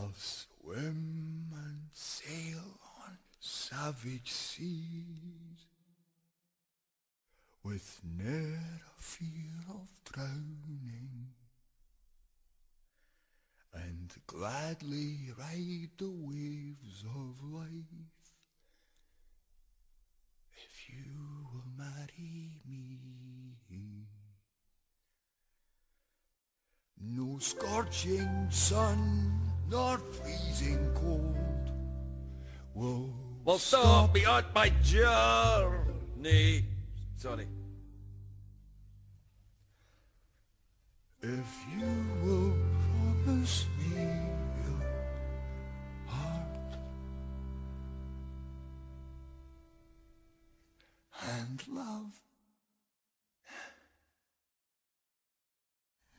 I'll swim and sail on savage seas, with ne'er a fear of drowning, and gladly ride the waves of life, if you will marry me. No scorching sun nor freezing cold will stop me on my journey. Sorry. If you will promise me your heart and love.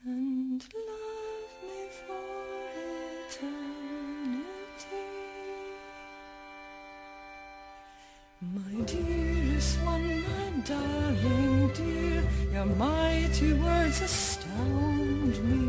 And love me for eternity. My dearest one, my darling dear, your mighty words astound me.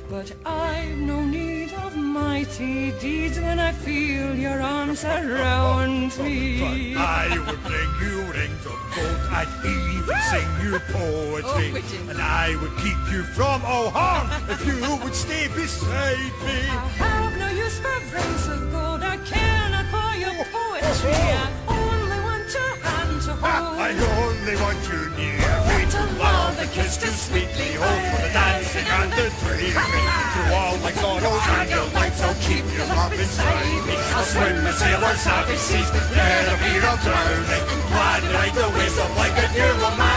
But I've no need of mighty deeds when I feel your arms around me. But I would bring you rings of gold, I'd even sing you poetry, and I would keep you from all harm if you would stay beside me. I have no use for rings of gold, I cannot buy your poetry. I only want your hand to hold. I only want you near me, to love and kiss to sweetly hold, for the dancing and the dreaming, through all my sorrows and your lights, I'll keep your love inside me. I'll swim and sail on savage seas, never fear of drowning, glad ride the waves of life, and you will marry